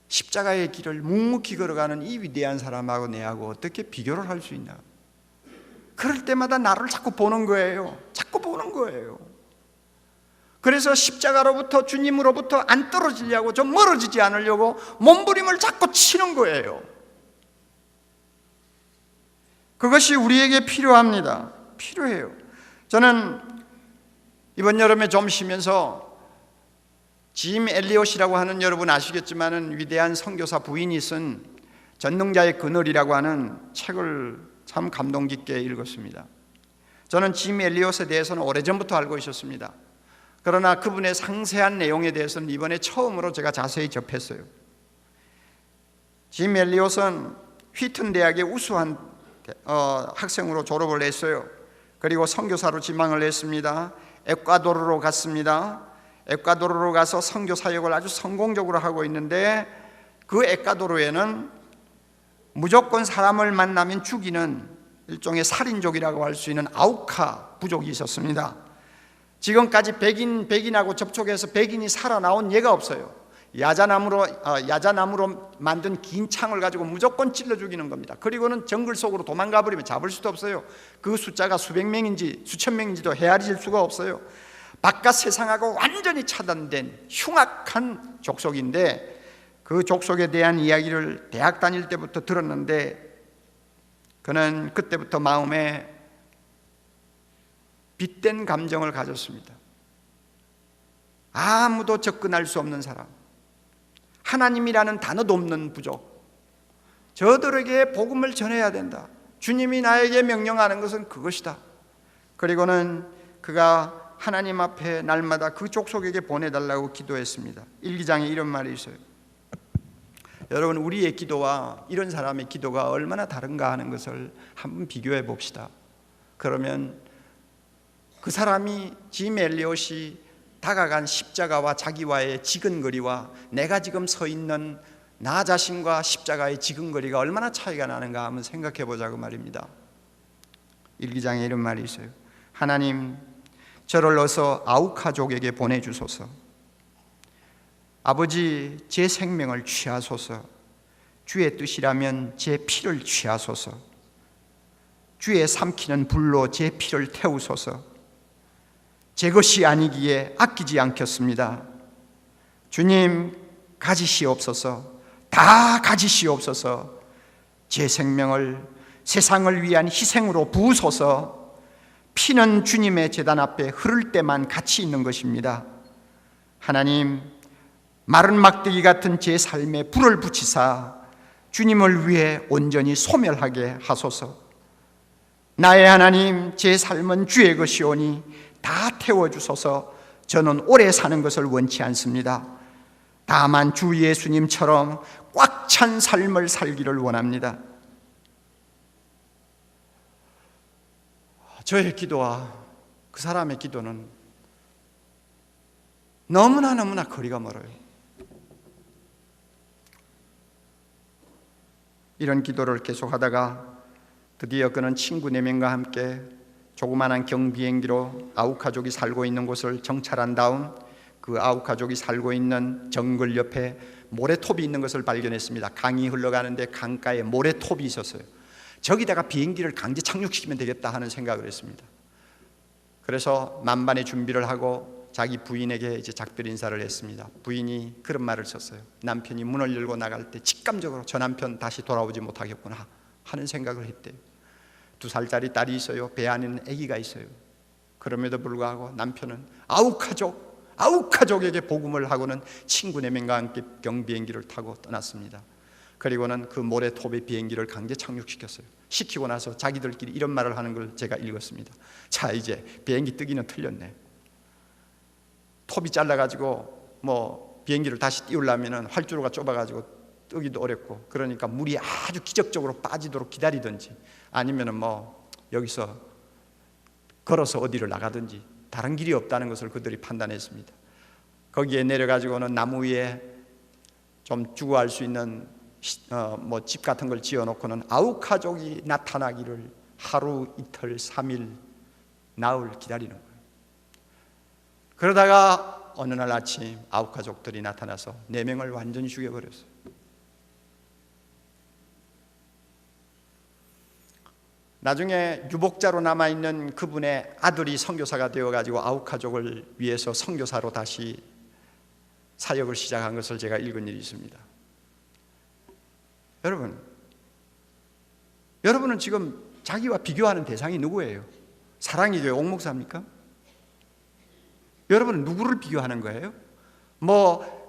십자가의 길을 묵묵히 걸어가는 이 위대한 사람하고 내하고 어떻게 비교를 할 수 있나? 그럴 때마다 나를 자꾸 보는 거예요. 자꾸 보는 거예요. 그래서 십자가로부터, 주님으로부터 안 떨어지려고, 좀 멀어지지 않으려고 몸부림을 자꾸 치는 거예요. 그것이 우리에게 필요합니다. 필요해요. 저는 이번 여름에 좀 쉬면서 짐 엘리엇이라고 하는, 여러분 아시겠지만은 위대한 선교사 부인이 쓴 전능자의 그늘이라고 하는 책을 참 감동 깊게 읽었습니다. 저는 짐 엘리엇에 대해서는 오래전부터 알고 있었습니다. 그러나 그분의 상세한 내용에 대해서는 이번에 처음으로 제가 자세히 접했어요. 짐 엘리엇은 휘튼 대학의 우수한 학생으로 졸업을 했어요. 그리고 선교사로 지망을 했습니다. 에콰도르로 갔습니다. 에콰도르로 가서 선교 사역을 아주 성공적으로 하고 있는데, 그 에콰도르에는 무조건 사람을 만나면 죽이는 일종의 살인족이라고 할 수 있는 아우카 부족이 있었습니다. 지금까지 백인하고 접촉해서 백인이 살아나온 예가 없어요. 야자나무로 만든 긴 창을 가지고 무조건 찔러 죽이는 겁니다. 그리고는 정글 속으로 도망가 버리면 잡을 수도 없어요. 그 숫자가 수백 명인지 수천 명인지도 헤아릴 수가 없어요. 바깥 세상하고 완전히 차단된 흉악한 족속인데, 그 족속에 대한 이야기를 대학 다닐 때부터 들었는데, 그는 그때부터 마음에 빗된 감정을 가졌습니다. 아무도 접근할 수 없는 사람, 하나님이라는 단어도 없는 부족, 저들에게 복음을 전해야 된다. 주님이 나에게 명령하는 것은 그것이다. 그리고는 그가 하나님 앞에 날마다 그 족속에게 보내달라고 기도했습니다. 일기장에 이런 말이 있어요. 여러분, 우리의 기도와 이런 사람의 기도가 얼마나 다른가 하는 것을 한번 비교해 봅시다. 그러면 그 사람이, 짐 엘리엇이 다가간 십자가와 자기와의 지근거리와 내가 지금 서 있는 나 자신과 십자가의 지근거리가 얼마나 차이가 나는가 한번 생각해 보자고 말입니다. 일기장에 이런 말이 있어요. 하나님, 저를 어서 아우카족에게 보내주소서. 아버지, 제 생명을 취하소서. 주의 뜻이라면 제 피를 취하소서. 주의 삼키는 불로 제 피를 태우소서. 제 것이 아니기에 아끼지 않겠습니다. 주님, 가지시옵소서. 다 가지시옵소서. 제 생명을 세상을 위한 희생으로 부으소서. 피는 주님의 제단 앞에 흐를 때만 가치 있는 것입니다. 하나님, 마른 막대기 같은 제 삶에 불을 붙이사 주님을 위해 온전히 소멸하게 하소서. 나의 하나님, 제 삶은 주의 것이오니 다 태워주소서. 저는 오래 사는 것을 원치 않습니다. 다만 주 예수님처럼 꽉 찬 삶을 살기를 원합니다. 저의 기도와 그 사람의 기도는 너무나 거리가 멀어요. 이런 기도를 계속하다가 드디어 그는 친구 4명과 함께 조그만한 경비행기로 아우카족이 살고 있는 곳을 정찰한 다음 그 아우카족이 살고 있는 정글 옆에 모래톱이 있는 것을 발견했습니다. 강이 흘러가는데 강가에 모래톱이 있었어요. 저기다가 비행기를 강제 착륙시키면 되겠다 하는 생각을 했습니다. 그래서 만반의 준비를 하고 자기 부인에게 이제 작별 인사를 했습니다. 부인이 그런 말을 썼어요. 남편이 문을 열고 나갈 때 직감적으로 저 남편 다시 돌아오지 못하겠구나 하는 생각을 했대요. 2살짜리 딸이 있어요. 배 안에는 아기가 있어요. 그럼에도 불구하고 남편은 아우카족에게 복음을 하고는 친구 4명과 함께 경비행기를 타고 떠났습니다. 그리고는 그 모래톱의 비행기를 강제 착륙시켰어요. 시키고 나서 자기들끼리 이런 말을 하는 걸 제가 읽었습니다. 자, 이제 비행기 뜨기는 틀렸네. 톱이 잘라가지고 비행기를 다시 띄우려면 활주로가 좁아가지고 뜨기도 어렵고, 그러니까 물이 아주 기적적으로 빠지도록 기다리든지 아니면은 여기서 걸어서 어디를 나가든지 다른 길이 없다는 것을 그들이 판단했습니다. 거기에 내려가지고는 나무 위에 좀 주거할 수 있는 집 같은 걸 지어놓고는 아우카족이 나타나기를 하루, 이틀, 3일, 나흘 기다리는 거예요. 그러다가 어느 날 아침 아우카족들이 나타나서 4명을 완전히 죽여버렸어요. 나중에 유복자로 남아있는 그분의 아들이 선교사가 되어가지고 아우카족을 위해서 선교사로 다시 사역을 시작한 것을 제가 읽은 일이 있습니다. 여러분은 지금 자기와 비교하는 대상이 누구예요? 사랑의 교회 옥목사입니까? 여러분은 누구를 비교하는 거예요?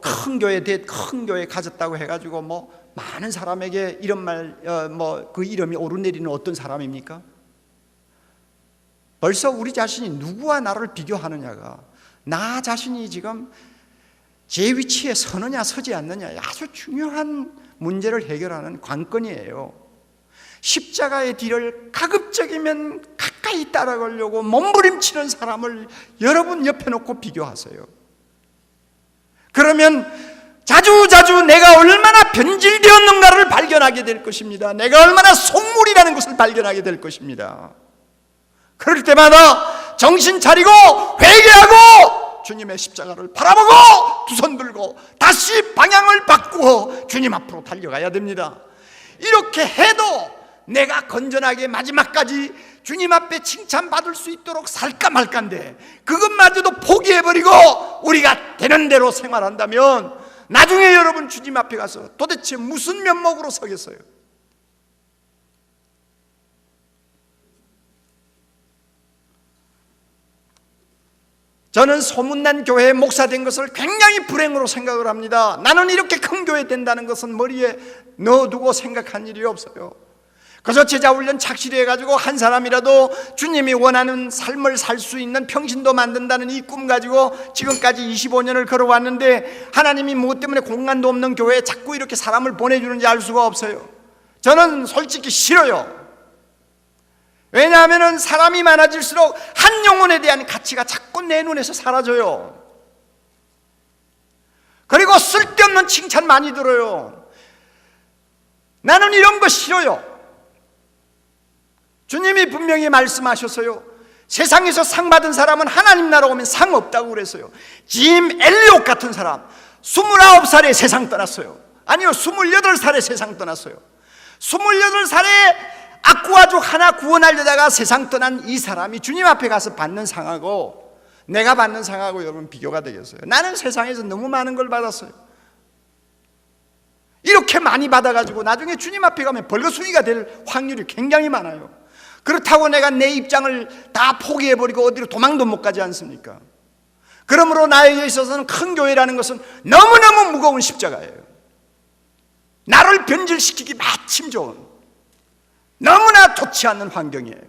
큰 교회 가졌다고 해가지고 많은 사람에게 이런 그 이름이 오르내리는 어떤 사람입니까? 벌써 우리 자신이 누구와 나를 비교하느냐가 나 자신이 지금 제 위치에 서느냐 서지 않느냐 아주 중요한 문제를 해결하는 관건이에요. 십자가의 뒤를 가급적이면 가까이 따라가려고 몸부림치는 사람을 여러분 옆에 놓고 비교하세요. 그러면 자주 내가 얼마나 변질되었는가를 발견하게 될 것입니다. 내가 얼마나 속물이라는 것을 발견하게 될 것입니다. 그럴 때마다 정신 차리고 회개하고 주님의 십자가를 바라보고 두 손 들고 다시 방향을 바꾸어 주님 앞으로 달려가야 됩니다. 이렇게 해도 내가 건전하게 마지막까지 주님 앞에 칭찬받을 수 있도록 살까 말까인데 그것마저도 포기해버리고 우리가 되는 대로 생활한다면 나중에 여러분 주님 앞에 가서 도대체 무슨 면목으로 서겠어요? 저는 소문난 교회에 목사 된 것을 굉장히 불행으로 생각을 합니다. 나는 이렇게 큰 교회 된다는 것은 머리에 넣어두고 생각한 일이 없어요. 그래서 제자훈련 착실히 해가지고 한 사람이라도 주님이 원하는 삶을 살 수 있는 평신도 만든다는 이 꿈 가지고 지금까지 25년을 걸어왔는데 하나님이 무엇 때문에 공간도 없는 교회에 자꾸 이렇게 사람을 보내주는지 알 수가 없어요. 저는 솔직히 싫어요. 왜냐하면 사람이 많아질수록 한 영혼에 대한 가치가 자꾸 내 눈에서 사라져요. 그리고 쓸데없는 칭찬 많이 들어요. 나는 이런 거 싫어요. 주님이 분명히 말씀하셨어요. 세상에서 상 받은 사람은 하나님 나라 오면 상 없다고 그랬어요. 짐 엘리엇 같은 사람 29살에 세상 떠났어요. 아니요, 28살에 세상 떠났어요. 28살에 악구가족 하나 구원하려다가 세상 떠난 이 사람이 주님 앞에 가서 받는 상하고 내가 받는 상하고 여러분 비교가 되겠어요? 나는 세상에서 너무 많은 걸 받았어요. 이렇게 많이 받아가지고 나중에 주님 앞에 가면 벌거숭이가 될 확률이 굉장히 많아요. 그렇다고 내가 내 입장을 다 포기해버리고 어디로 도망도 못 가지 않습니까? 그러므로 나에게 있어서는 큰 교회라는 것은 너무너무 무거운 십자가예요. 나를 변질시키기 마침 좋은, 너무나 좋지 않는 환경이에요.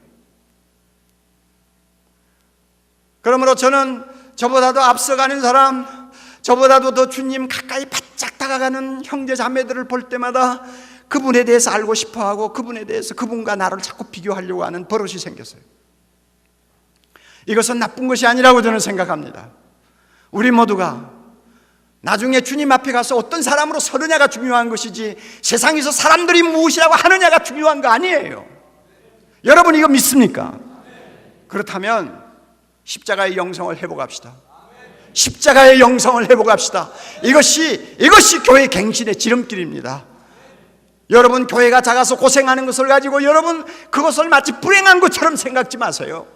그러므로 저는 저보다도 앞서가는 사람, 저보다도 더 주님 가까이 바짝 다가가는 형제 자매들을 볼 때마다 그분에 대해서 알고 싶어하고 그분에 대해서 그분과 나를 자꾸 비교하려고 하는 버릇이 생겼어요. 이것은 나쁜 것이 아니라고 저는 생각합니다. 우리 모두가 나중에 주님 앞에 가서 어떤 사람으로 서느냐가 중요한 것이지 세상에서 사람들이 무엇이라고 하느냐가 중요한 거 아니에요. 여러분 이거 믿습니까? 그렇다면 십자가의 영성을 회복합시다. 십자가의 영성을 회복합시다. 이것이 교회 갱신의 지름길입니다. 여러분 교회가 작아서 고생하는 것을 가지고 여러분 그것을 마치 불행한 것처럼 생각지 마세요.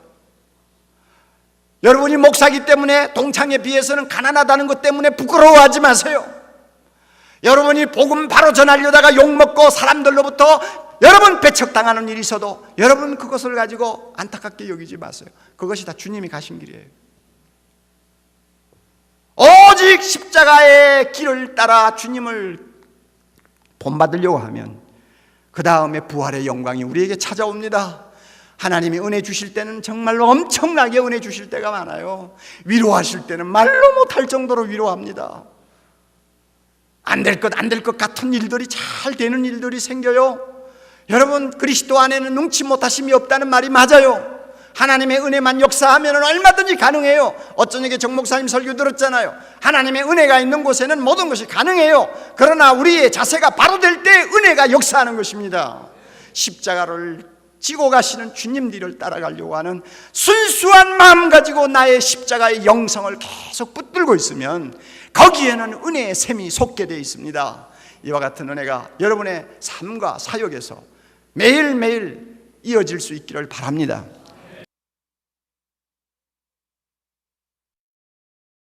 여러분이 목사기 때문에 동창에 비해서는 가난하다는 것 때문에 부끄러워하지 마세요. 여러분이 복음 바로 전하려다가 욕먹고 사람들로부터 여러분 배척당하는 일이 있어도 여러분 그것을 가지고 안타깝게 여기지 마세요. 그것이 다 주님이 가신 길이에요. 오직 십자가의 길을 따라 주님을 본받으려고 하면 그 다음에 부활의 영광이 우리에게 찾아옵니다. 하나님이 은혜 주실 때는 정말로 엄청나게 은혜 주실 때가 많아요. 위로하실 때는 말로 못할 정도로 위로합니다. 안 될 것 같은 일들이 잘 되는 일들이 생겨요. 여러분 그리스도 안에는 능치 못하심이 없다는 말이 맞아요. 하나님의 은혜만 역사하면 얼마든지 가능해요. 어쩌니게 정 목사님 설교 들었잖아요. 하나님의 은혜가 있는 곳에는 모든 것이 가능해요. 그러나 우리의 자세가 바로 될 때 은혜가 역사하는 것입니다. 십자가를 지고 가시는 주님 뒤를 따라가려고 하는 순수한 마음 가지고 나의 십자가의 영성을 계속 붙들고 있으면 거기에는 은혜의 샘이 솟게 되어 있습니다. 이와 같은 은혜가 여러분의 삶과 사역에서 매일매일 이어질 수 있기를 바랍니다.